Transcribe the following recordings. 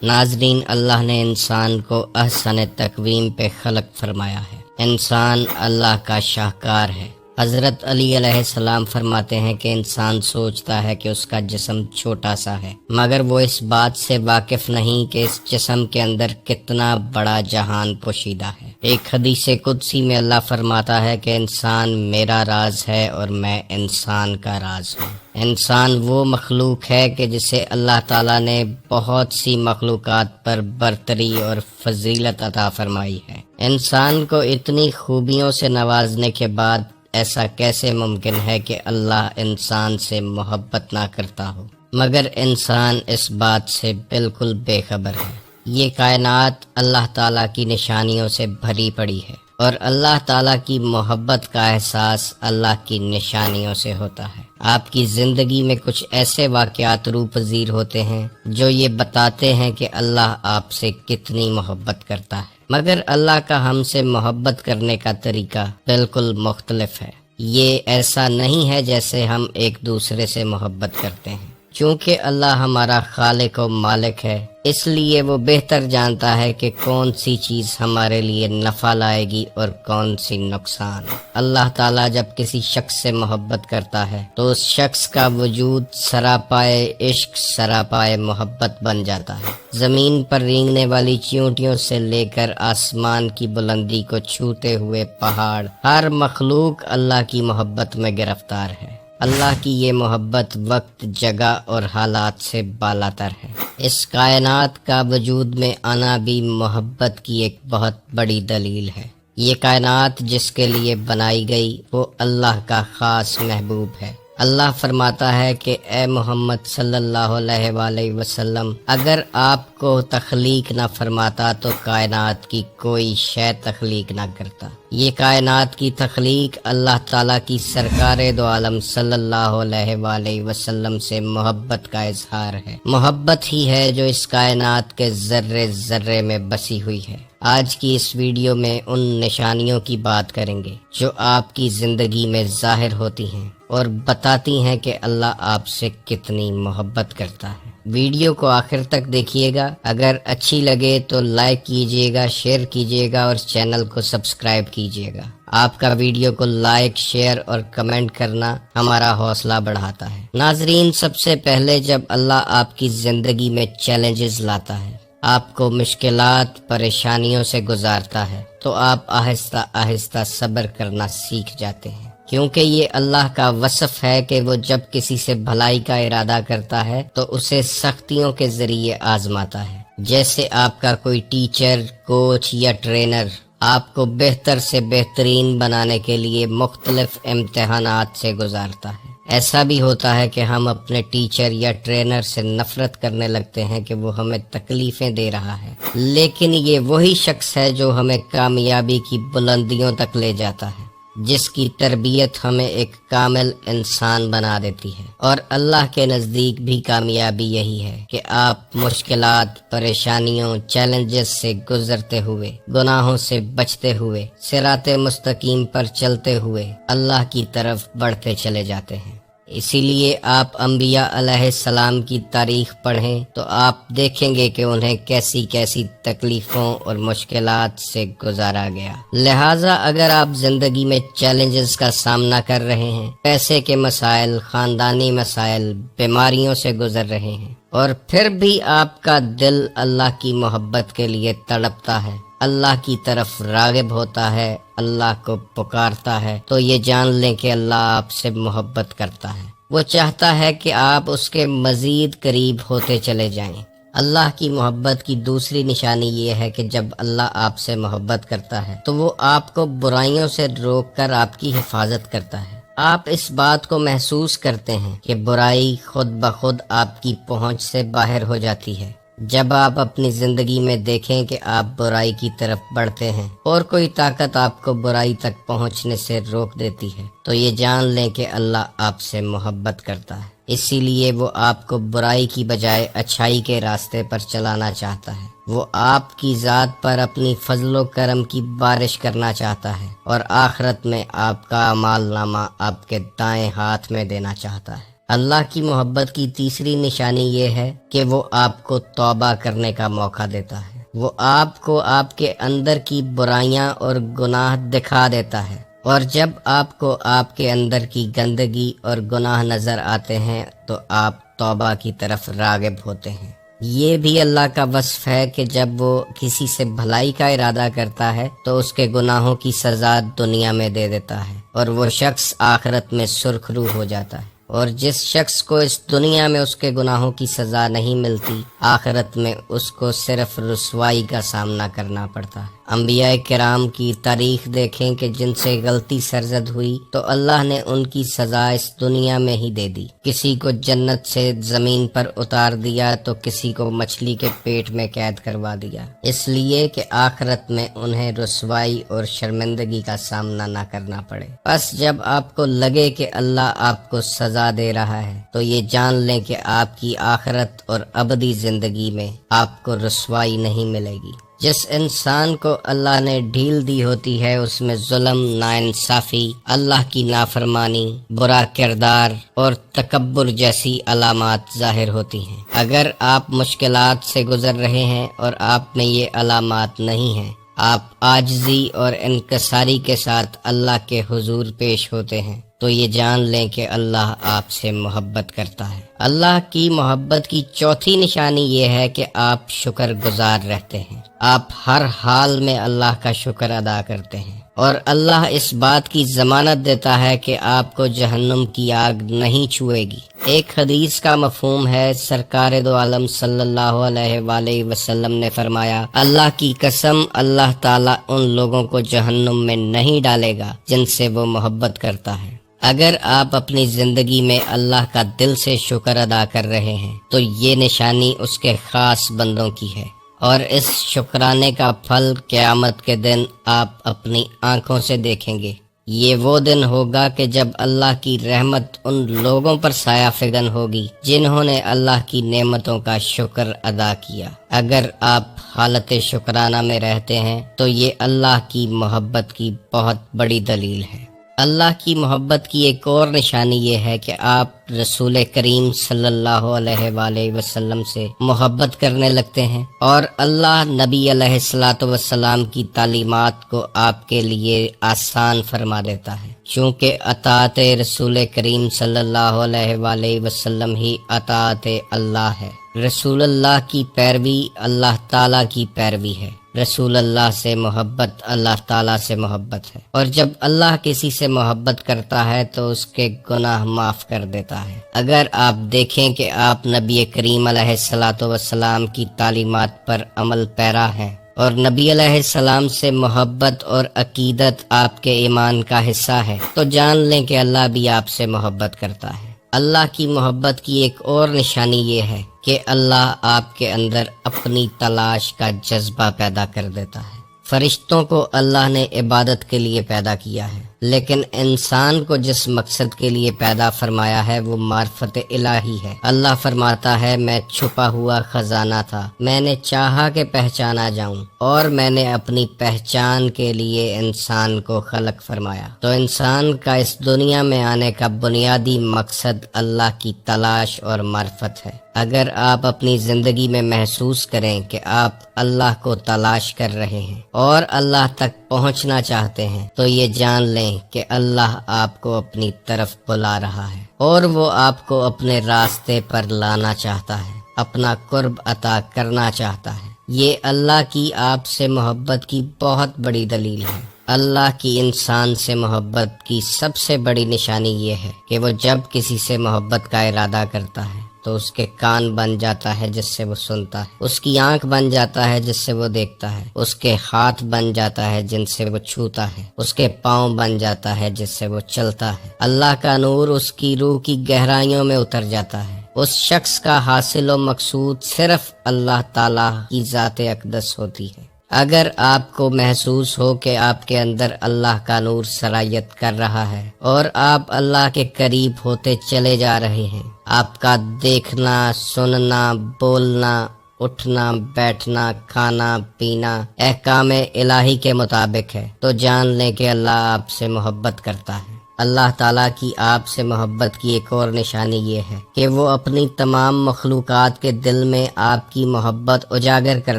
ناظرین، اللہ نے انسان کو احسن تقویم پہ خلق فرمایا ہے۔ انسان اللہ کا شاہکار ہے۔ حضرت علی علیہ السلام فرماتے ہیں کہ انسان سوچتا ہے کہ اس کا جسم چھوٹا سا ہے، مگر وہ اس بات سے واقف نہیں کہ اس جسم کے اندر کتنا بڑا جہان پوشیدہ ہے۔ ایک حدیث قدسی میں اللہ فرماتا ہے کہ انسان میرا راز ہے اور میں انسان کا راز ہوں۔ انسان وہ مخلوق ہے کہ جسے اللہ تعالیٰ نے بہت سی مخلوقات پر برتری اور فضیلت عطا فرمائی ہے۔ انسان کو اتنی خوبیوں سے نوازنے کے بعد ایسا کیسے ممکن ہے کہ اللہ انسان سے محبت نہ کرتا ہو؟ مگر انسان اس بات سے بالکل بے خبر ہے۔ یہ کائنات اللہ تعالیٰ کی نشانیوں سے بھری پڑی ہے، اور اللہ تعالیٰ کی محبت کا احساس اللہ کی نشانیوں سے ہوتا ہے۔ آپ کی زندگی میں کچھ ایسے واقعات روح پذیر ہوتے ہیں جو یہ بتاتے ہیں کہ اللہ آپ سے کتنی محبت کرتا ہے، مگر اللہ کا ہم سے محبت کرنے کا طریقہ بالکل مختلف ہے۔ یہ ایسا نہیں ہے جیسے ہم ایک دوسرے سے محبت کرتے ہیں۔ چونکہ اللہ ہمارا خالق و مالک ہے، اس لیے وہ بہتر جانتا ہے کہ کون سی چیز ہمارے لیے نفع لائے گی اور کون سی نقصان۔ اللہ تعالیٰ جب کسی شخص سے محبت کرتا ہے تو اس شخص کا وجود سراپائے عشق، سراپائے محبت بن جاتا ہے۔ زمین پر رینگنے والی چیونٹیوں سے لے کر آسمان کی بلندی کو چھوتے ہوئے پہاڑ، ہر مخلوق اللہ کی محبت میں گرفتار ہے۔ اللہ کی یہ محبت وقت، جگہ اور حالات سے بالاتر ہے۔ اس کائنات کا وجود میں آنا بھی محبت کی ایک بہت بڑی دلیل ہے۔ یہ کائنات جس کے لیے بنائی گئی وہ اللہ کا خاص محبوب ہے۔ اللہ فرماتا ہے کہ اے محمد صلی اللہ علیہ وآلہ وسلم، اگر آپ کو تخلیق نہ فرماتا تو کائنات کی کوئی شے تخلیق نہ کرتا۔ یہ کائنات کی تخلیق اللہ تعالیٰ کی سرکار دو عالم صلی اللہ علیہ وآلہ وسلم سے محبت کا اظہار ہے۔ محبت ہی ہے جو اس کائنات کے ذرے ذرے میں بسی ہوئی ہے۔ آج کی اس ویڈیو میں ان نشانیوں کی بات کریں گے جو آپ کی زندگی میں ظاہر ہوتی ہیں اور بتاتی ہیں کہ اللہ آپ سے کتنی محبت کرتا ہے۔ ویڈیو کو آخر تک دیکھیے گا۔ اگر اچھی لگے تو لائک کیجیے گا، شیئر کیجیے گا اور چینل کو سبسکرائب کیجیے گا۔ آپ کا ویڈیو کو لائک، شیئر اور کمنٹ کرنا ہمارا حوصلہ بڑھاتا ہے۔ ناظرین، سب سے پہلے جب اللہ آپ کی زندگی میں چیلنجز لاتا ہے، آپ کو مشکلات، پریشانیوں سے گزارتا ہے، تو آپ آہستہ آہستہ صبر کرنا سیکھ جاتے ہیں، کیونکہ یہ اللہ کا وصف ہے کہ وہ جب کسی سے بھلائی کا ارادہ کرتا ہے تو اسے سختیوں کے ذریعے آزماتا ہے۔ جیسے آپ کا کوئی ٹیچر، کوچ یا ٹرینر آپ کو بہتر سے بہترین بنانے کے لیے مختلف امتحانات سے گزارتا ہے۔ ایسا بھی ہوتا ہے کہ ہم اپنے ٹیچر یا ٹرینر سے نفرت کرنے لگتے ہیں کہ وہ ہمیں تکلیفیں دے رہا ہے، لیکن یہ وہی شخص ہے جو ہمیں کامیابی کی بلندیوں تک لے جاتا ہے، جس کی تربیت ہمیں ایک کامل انسان بنا دیتی ہے۔ اور اللہ کے نزدیک بھی کامیابی یہی ہے کہ آپ مشکلات، پریشانیوں، چیلنجز سے گزرتے ہوئے، گناہوں سے بچتے ہوئے، صراط مستقیم پر چلتے ہوئے اللہ کی طرف بڑھتے چلے جاتے ہیں۔ اسی لیے آپ انبیاء علیہ السلام کی تاریخ پڑھیں تو آپ دیکھیں گے کہ انہیں کیسی کیسی تکلیفوں اور مشکلات سے گزارا گیا۔ لہٰذا اگر آپ زندگی میں چیلنجز کا سامنا کر رہے ہیں، پیسے کے مسائل، خاندانی مسائل، بیماریوں سے گزر رہے ہیں، اور پھر بھی آپ کا دل اللہ کی محبت کے لیے تڑپتا ہے، اللہ کی طرف راغب ہوتا ہے، اللہ کو پکارتا ہے، تو یہ جان لیں کہ اللہ آپ سے محبت کرتا ہے۔ وہ چاہتا ہے کہ آپ اس کے مزید قریب ہوتے چلے جائیں۔ اللہ کی محبت کی دوسری نشانی یہ ہے کہ جب اللہ آپ سے محبت کرتا ہے تو وہ آپ کو برائیوں سے روک کر آپ کی حفاظت کرتا ہے۔ آپ اس بات کو محسوس کرتے ہیں کہ برائی خود بخود آپ کی پہنچ سے باہر ہو جاتی ہے۔ جب آپ اپنی زندگی میں دیکھیں کہ آپ برائی کی طرف بڑھتے ہیں اور کوئی طاقت آپ کو برائی تک پہنچنے سے روک دیتی ہے، تو یہ جان لیں کہ اللہ آپ سے محبت کرتا ہے۔ اسی لیے وہ آپ کو برائی کی بجائے اچھائی کے راستے پر چلانا چاہتا ہے۔ وہ آپ کی ذات پر اپنی فضل و کرم کی بارش کرنا چاہتا ہے اور آخرت میں آپ کا اعمال نامہ آپ کے دائیں ہاتھ میں دینا چاہتا ہے۔ اللہ کی محبت کی تیسری نشانی یہ ہے کہ وہ آپ کو توبہ کرنے کا موقع دیتا ہے۔ وہ آپ کو آپ کے اندر کی برائیاں اور گناہ دکھا دیتا ہے، اور جب آپ کو آپ کے اندر کی گندگی اور گناہ نظر آتے ہیں تو آپ توبہ کی طرف راغب ہوتے ہیں۔ یہ بھی اللہ کا وصف ہے کہ جب وہ کسی سے بھلائی کا ارادہ کرتا ہے تو اس کے گناہوں کی سزا دنیا میں دے دیتا ہے، اور وہ شخص آخرت میں سرخ روح ہو جاتا ہے۔ اور جس شخص کو اس دنیا میں اس کے گناہوں کی سزا نہیں ملتی، آخرت میں اس کو صرف رسوائی کا سامنا کرنا پڑتا ہے۔ انبیاء کرام کی تاریخ دیکھیں کہ جن سے غلطی سرزد ہوئی تو اللہ نے ان کی سزا اس دنیا میں ہی دے دی۔ کسی کو جنت سے زمین پر اتار دیا تو کسی کو مچھلی کے پیٹ میں قید کروا دیا، اس لیے کہ آخرت میں انہیں رسوائی اور شرمندگی کا سامنا نہ کرنا پڑے۔ بس جب آپ کو لگے کہ اللہ آپ کو سزا دے رہا ہے تو یہ جان لیں کہ آپ کی آخرت اور ابدی زندگی میں آپ کو رسوائی نہیں ملے گی۔ جس انسان کو اللہ نے ڈھیل دی ہوتی ہے اس میں ظلم، ناانصافی، اللہ کی نافرمانی، برا کردار اور تکبر جیسی علامات ظاہر ہوتی ہیں۔ اگر آپ مشکلات سے گزر رہے ہیں اور آپ میں یہ علامات نہیں ہیں، آپ عاجزی اور انکساری کے ساتھ اللہ کے حضور پیش ہوتے ہیں، تو یہ جان لیں کہ اللہ آپ سے محبت کرتا ہے۔ اللہ کی محبت کی چوتھی نشانی یہ ہے کہ آپ شکر گزار رہتے ہیں۔ آپ ہر حال میں اللہ کا شکر ادا کرتے ہیں، اور اللہ اس بات کی ضمانت دیتا ہے کہ آپ کو جہنم کی آگ نہیں چھوئے گی۔ ایک حدیث کا مفہوم ہے، سرکار دو عالم صلی اللہ علیہ وآلہ وسلم نے فرمایا، اللہ کی قسم، اللہ تعالیٰ ان لوگوں کو جہنم میں نہیں ڈالے گا جن سے وہ محبت کرتا ہے۔ اگر آپ اپنی زندگی میں اللہ کا دل سے شکر ادا کر رہے ہیں تو یہ نشانی اس کے خاص بندوں کی ہے، اور اس شکرانے کا پھل قیامت کے دن آپ اپنی آنکھوں سے دیکھیں گے۔ یہ وہ دن ہوگا کہ جب اللہ کی رحمت ان لوگوں پر سایہ فگن ہوگی جنہوں نے اللہ کی نعمتوں کا شکر ادا کیا۔ اگر آپ حالت شکرانہ میں رہتے ہیں تو یہ اللہ کی محبت کی بہت بڑی دلیل ہے۔ اللہ کی محبت کی ایک اور نشانی یہ ہے کہ آپ رسول کریم صلی اللہ علیہ وآلہ وسلم سے محبت کرنے لگتے ہیں، اور اللہ نبی علیہ الصلاۃ والسلام کی تعلیمات کو آپ کے لیے آسان فرما دیتا ہے، چونکہ اطاعت رسول کریم صلی اللہ علیہ وآلہ وسلم ہی اطاعت اللہ ہے۔ رسول اللہ کی پیروی اللہ تعالیٰ کی پیروی ہے۔ رسول اللہ سے محبت اللہ تعالیٰ سے محبت ہے، اور جب اللہ کسی سے محبت کرتا ہے تو اس کے گناہ معاف کر دیتا ہے۔ اگر آپ دیکھیں کہ آپ نبی کریم علیہ الصلاۃ والسلام کی تعلیمات پر عمل پیرا ہیں اور نبی علیہ السلام سے محبت اور عقیدت آپ کے ایمان کا حصہ ہے، تو جان لیں کہ اللہ بھی آپ سے محبت کرتا ہے۔ اللہ کی محبت کی ایک اور نشانی یہ ہے کہ اللہ آپ کے اندر اپنی تلاش کا جذبہ پیدا کر دیتا ہے۔ فرشتوں کو اللہ نے عبادت کے لیے پیدا کیا ہے، لیکن انسان کو جس مقصد کے لیے پیدا فرمایا ہے وہ معرفت الہی ہے۔ اللہ فرماتا ہے، میں چھپا ہوا خزانہ تھا، میں نے چاہا کہ پہچانا جاؤں، اور میں نے اپنی پہچان کے لیے انسان کو خلق فرمایا۔ تو انسان کا اس دنیا میں آنے کا بنیادی مقصد اللہ کی تلاش اور معرفت ہے۔ اگر آپ اپنی زندگی میں محسوس کریں کہ آپ اللہ کو تلاش کر رہے ہیں اور اللہ تک پہنچنا چاہتے ہیں، تو یہ جان لیں کہ اللہ آپ کو اپنی طرف بلا رہا ہے، اور وہ آپ کو اپنے راستے پر لانا چاہتا ہے، اپنا قرب عطا کرنا چاہتا ہے۔ یہ اللہ کی آپ سے محبت کی بہت بڑی دلیل ہے۔ اللہ کی انسان سے محبت کی سب سے بڑی نشانی یہ ہے کہ وہ جب کسی سے محبت کا ارادہ کرتا ہے تو اس کے کان بن جاتا ہے جس سے وہ سنتا ہے، اس کی آنکھ بن جاتا ہے جس سے وہ دیکھتا ہے، اس کے ہاتھ بن جاتا ہے جن سے وہ چھوتا ہے، اس کے پاؤں بن جاتا ہے جس سے وہ چلتا ہے۔ اللہ کا نور اس کی روح کی گہرائیوں میں اتر جاتا ہے۔ اس شخص کا حاصل و مقصود صرف اللہ تعالیٰ کی ذات اقدس ہوتی ہے۔ اگر آپ کو محسوس ہو کہ آپ کے اندر اللہ کا نور سرایت کر رہا ہے اور آپ اللہ کے قریب ہوتے چلے جا رہے ہیں، آپ کا دیکھنا، سننا، بولنا، اٹھنا، بیٹھنا، کھانا، پینا احکام الہی کے مطابق ہے، تو جان لیں کہ اللہ آپ سے محبت کرتا ہے۔ اللہ تعالیٰ کی آپ سے محبت کی ایک اور نشانی یہ ہے کہ وہ اپنی تمام مخلوقات کے دل میں آپ کی محبت اجاگر کر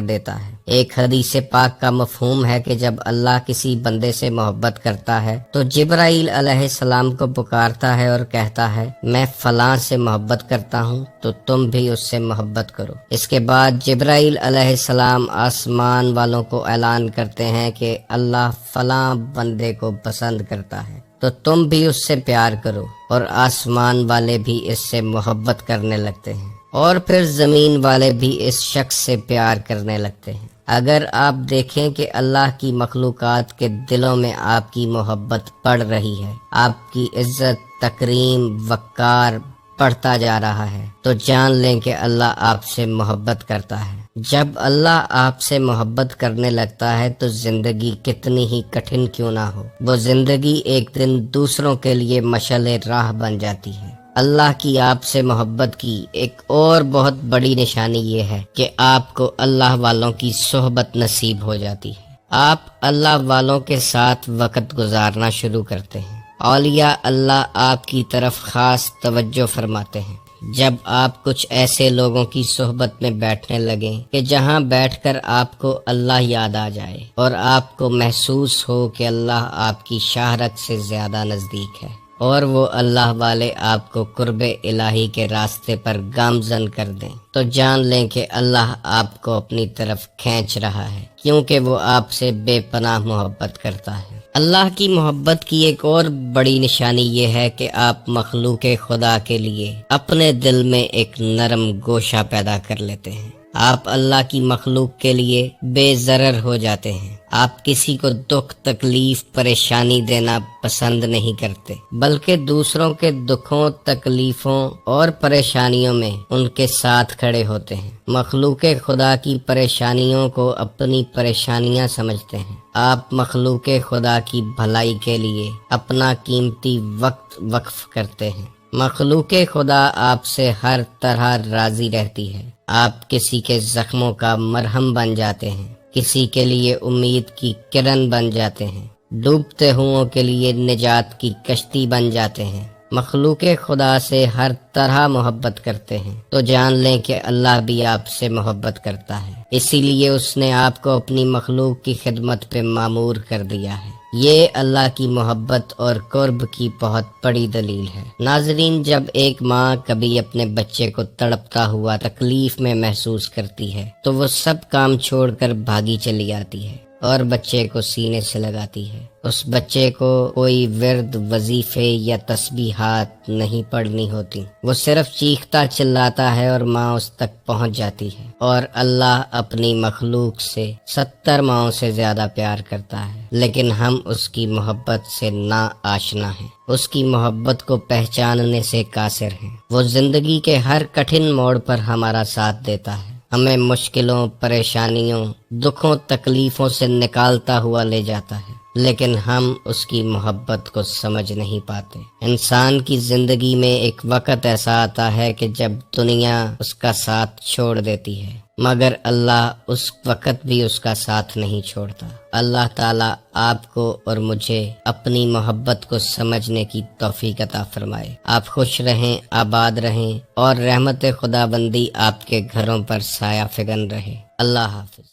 دیتا ہے۔ ایک حدیث پاک کا مفہوم ہے کہ جب اللہ کسی بندے سے محبت کرتا ہے تو جبرائیل علیہ السلام کو پکارتا ہے اور کہتا ہے میں فلاں سے محبت کرتا ہوں تو تم بھی اس سے محبت کرو۔ اس کے بعد جبرائیل علیہ السلام آسمان والوں کو اعلان کرتے ہیں کہ اللہ فلاں بندے کو پسند کرتا ہے تو تم بھی اس سے پیار کرو، اور آسمان والے بھی اس سے محبت کرنے لگتے ہیں، اور پھر زمین والے بھی اس شخص سے پیار کرنے لگتے ہیں۔ اگر آپ دیکھیں کہ اللہ کی مخلوقات کے دلوں میں آپ کی محبت پڑ رہی ہے، آپ کی عزت، تکریم، وقار بڑھتا جا رہا ہے، تو جان لیں کہ اللہ آپ سے محبت کرتا ہے۔ جب اللہ آپ سے محبت کرنے لگتا ہے تو زندگی کتنی ہی کٹھن کیوں نہ ہو، وہ زندگی ایک دن دوسروں کے لیے مشعل راہ بن جاتی ہے۔ اللہ کی آپ سے محبت کی ایک اور بہت بڑی نشانی یہ ہے کہ آپ کو اللہ والوں کی صحبت نصیب ہو جاتی ہے۔ آپ اللہ والوں کے ساتھ وقت گزارنا شروع کرتے ہیں۔ اولیاء اللہ آپ کی طرف خاص توجہ فرماتے ہیں۔ جب آپ کچھ ایسے لوگوں کی صحبت میں بیٹھنے لگیں کہ جہاں بیٹھ کر آپ کو اللہ یاد آ جائے اور آپ کو محسوس ہو کہ اللہ آپ کی شاہرگ سے زیادہ نزدیک ہے، اور وہ اللہ والے آپ کو قرب الہی کے راستے پر گامزن کر دیں، تو جان لیں کہ اللہ آپ کو اپنی طرف کھینچ رہا ہے، کیونکہ وہ آپ سے بے پناہ محبت کرتا ہے۔ اللہ کی محبت کی ایک اور بڑی نشانی یہ ہے کہ آپ مخلوق خدا کے لیے اپنے دل میں ایک نرم گوشہ پیدا کر لیتے ہیں۔ آپ اللہ کی مخلوق کے لیے بے ضرر ہو جاتے ہیں۔ آپ کسی کو دکھ، تکلیف، پریشانی دینا پسند نہیں کرتے، بلکہ دوسروں کے دکھوں، تکلیفوں اور پریشانیوں میں ان کے ساتھ کھڑے ہوتے ہیں۔ مخلوق خدا کی پریشانیوں کو اپنی پریشانیاں سمجھتے ہیں۔ آپ مخلوق خدا کی بھلائی کے لیے اپنا قیمتی وقت وقف کرتے ہیں۔ مخلوق خدا آپ سے ہر طرح راضی رہتی ہے۔ آپ کسی کے زخموں کا مرہم بن جاتے ہیں، کسی کے لیے امید کی کرن بن جاتے ہیں، ڈوبتے ہوں کے لیے نجات کی کشتی بن جاتے ہیں۔ مخلوق خدا سے ہر طرح محبت کرتے ہیں، تو جان لیں کہ اللہ بھی آپ سے محبت کرتا ہے، اسی لیے اس نے آپ کو اپنی مخلوق کی خدمت پہ مامور کر دیا ہے۔ یہ اللہ کی محبت اور قرب کی بہت بڑی دلیل ہے۔ ناظرین، جب ایک ماں کبھی اپنے بچے کو تڑپتا ہوا تکلیف میں محسوس کرتی ہے تو وہ سب کام چھوڑ کر بھاگی چلی آتی ہے اور بچے کو سینے سے لگاتی ہے۔ اس بچے کو کوئی ورد، وظیفے یا تسبیحات نہیں پڑھنی ہوتی، وہ صرف چیختا چلاتا ہے اور ماں اس تک پہنچ جاتی ہے۔ اور اللہ اپنی مخلوق سے 70 ماؤں سے زیادہ پیار کرتا ہے، لیکن ہم اس کی محبت سے نا آشنا ہیں، اس کی محبت کو پہچاننے سے قاصر ہیں۔ وہ زندگی کے ہر کٹھن موڑ پر ہمارا ساتھ دیتا ہے، ہمیں مشکلوں، پریشانیوں، دکھوں، تکلیفوں سے نکالتا ہوا لے جاتا ہے، لیکن ہم اس کی محبت کو سمجھ نہیں پاتے۔ انسان کی زندگی میں ایک وقت ایسا آتا ہے کہ جب دنیا اس کا ساتھ چھوڑ دیتی ہے، مگر اللہ اس وقت بھی اس کا ساتھ نہیں چھوڑتا۔ اللہ تعالیٰ آپ کو اور مجھے اپنی محبت کو سمجھنے کی توفیق عطا فرمائے۔ آپ خوش رہیں، آباد رہیں، اور رحمت خدا بندی آپ کے گھروں پر سایہ فگن رہے۔ اللہ حافظ۔